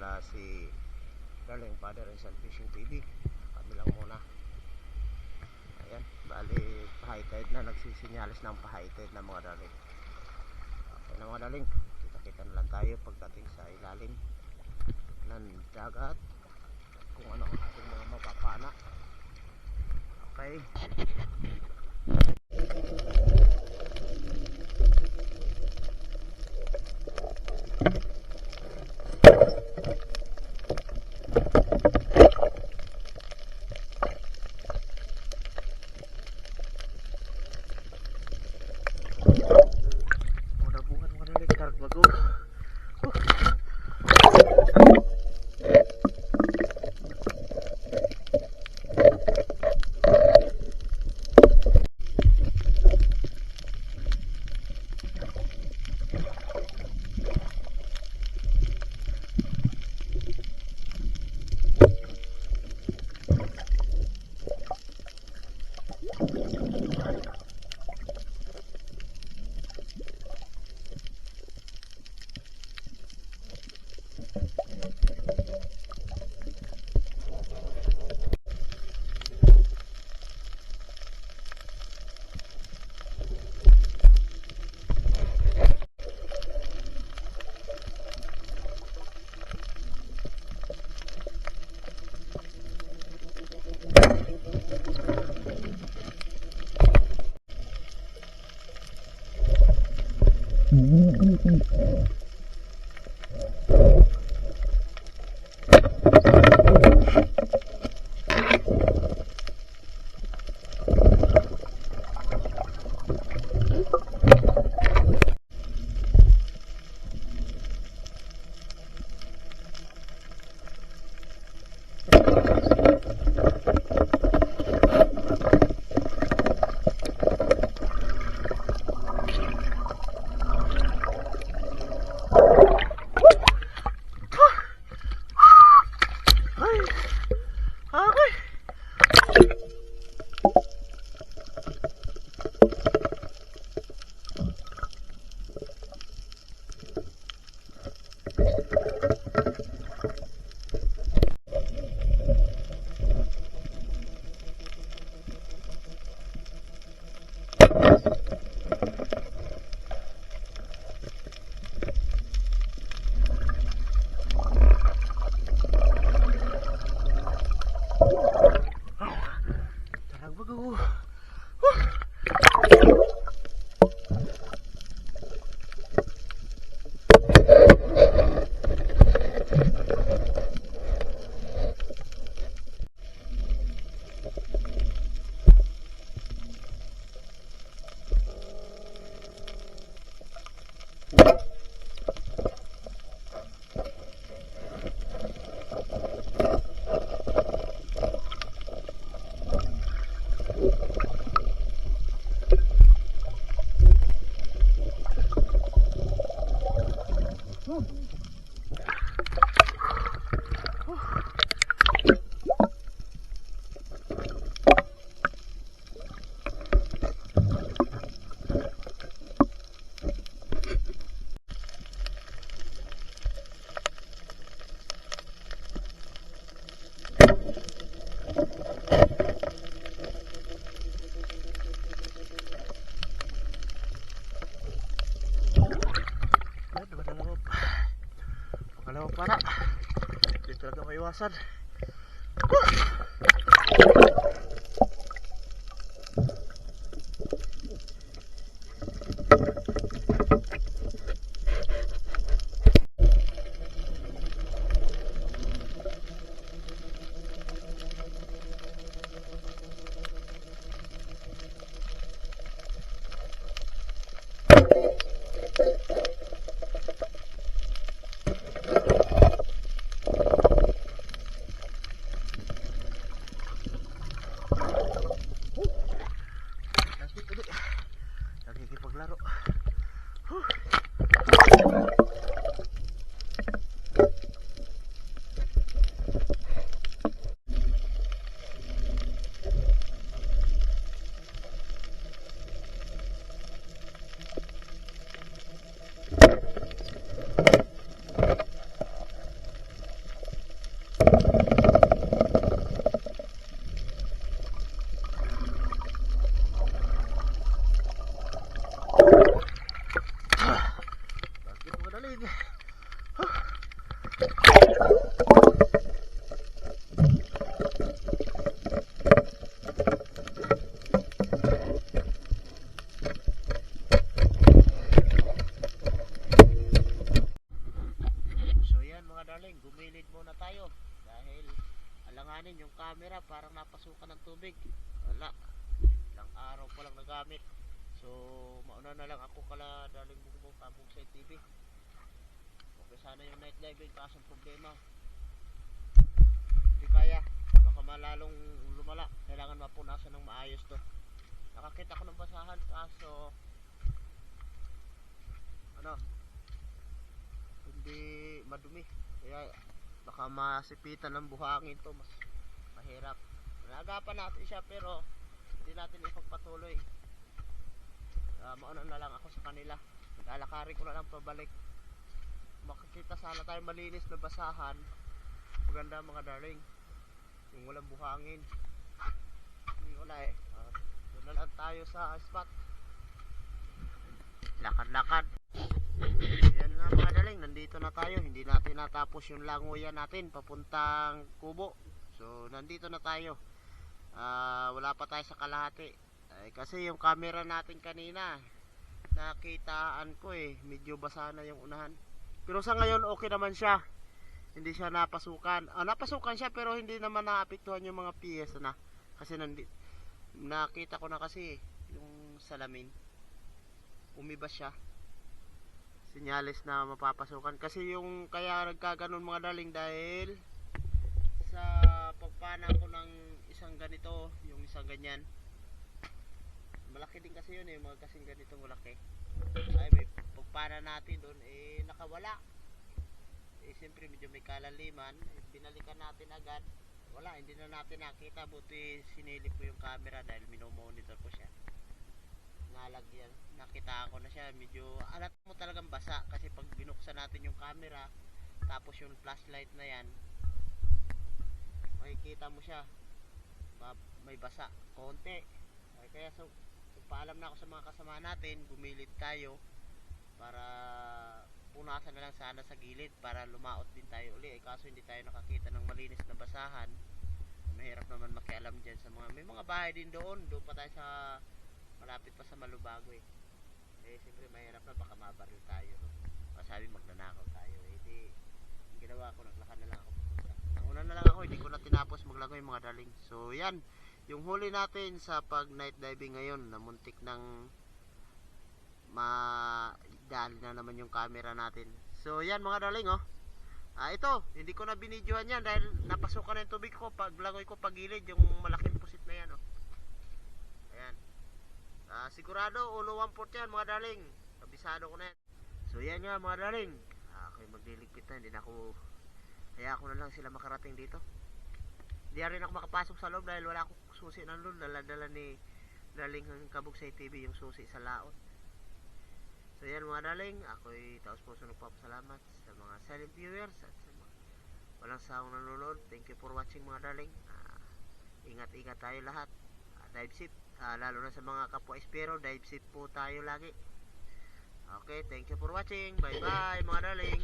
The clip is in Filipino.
pala si Darling Father and Son Fishing TV. Kami lang muna. Ayan, bali high tide na, nagsisinyalis ng high tide na mga darling. Okay na mga darling, kita-kita na lang tayo pagdating sa ilalim ng dagat kung ano ang ating mga mapapana. Okay. Para hindi talaga maiwasan. Nakikipaglaro. alalahanin yung camera, parang napasukan ng tubig. Wala, ilang araw pa lang nagamit. So mauna na lang ako kala daling bugbog Kabugsay TV. Okay sana yung night diving, kaso problema hindi kaya, baka malalong lumala. Kailangan mapunasan ng maayos to. Nakakita ko ng basahan kaso ano, hindi madumi, kaya baka masipitan ng buhangin to, mas mahirap. Naagapan natin siya pero hindi natin ipagpatuloy. Mauna na lang ako sa kanila, maglalakarin ko na lang pabalik. Makikita sana tayo malinis na basahan, maganda mga darling, yung walang buhangin. Hindi wala eh. Doon na lang tayo sa spot, lakad-lakad. Yan nga mga darling, nandito na tayo. Hindi natin natapos yung langoyan natin papuntang Kubo. So nandito na tayo. Wala pa tayo sa kalahati. Kasi yung camera natin kanina, nakitaan ko medyo basa na yung unahan. Pero sa ngayon okay naman siya. Hindi siya napasukan. Napasukan siya pero hindi naman naapektuhan yung mga piyesa na. Kasi nakita ko na kasi yung salamin, umibas siya. Sinyalis na mapapasukan. Kasi yung kaya nagkaganon mga darling dahil sa pagpana ko ng isang ganito, yung isang ganyan. Malaki din kasi yun mga kasing ganitong malaki. Ay may pagpana natin doon nakawala. Siyempre medyo may kalaliman, binalikan natin agad. Wala, hindi na natin nakita. Buti sinilip ko yung camera dahil minomonitor ko siya. Nalagyan, nakita ko na siya, medyo alat mo talagang basa kasi pag binuksan natin yung camera tapos yung flashlight na yan, makikita mo siya may basa konti. Kaya so paalam na ako sa mga kasama natin, gumilit tayo para punasan na lang sana sa gilid para lumaot din tayo uli. Kaso hindi tayo nakakita ng malinis na basahan. Mahirap naman makialam dyan sa mga, may mga bahay din doon pa tayo sa malapit pa sa Malubago siyempre mahirap na, baka mabaril tayo sabi magnanakaw tayo. Di ginawa ko, naglakad na lang ako pupunta. Nauna na lang ako, hindi ko na tinapos maglangoy mga darling. So yan yung huli natin sa pag night diving ngayon, na muntik ng madali na naman yung camera natin. So yan mga darling ito, hindi ko na binidyohan yan dahil napasukan na yung tubig ko pag langoy ko pagilid, yung malaking pusit na yan ayan. Sigurado ulo 1/4 yan mga darling, kabisado ko na yan. So yan nga mga darling, ako'y magliligpit na, hindi na ako, kaya ako na lang sila makarating dito. Hindi rin ako makapasok sa loob dahil wala akong susi ng loob. Dala-dala ni darling ng Kabugsay TV yung susi sa laot. So yan mga darling, ako'y taos puso nagpapasalamat sa mga silent viewers at sa mga walang sawang nanonood. Thank you for watching mga darling. Ingat-ingat tayo lahat. Dive safe, lalo na sa mga kapwa espero, dive safe po tayo lagi. Okay, thank you for watching. Bye bye mga darling.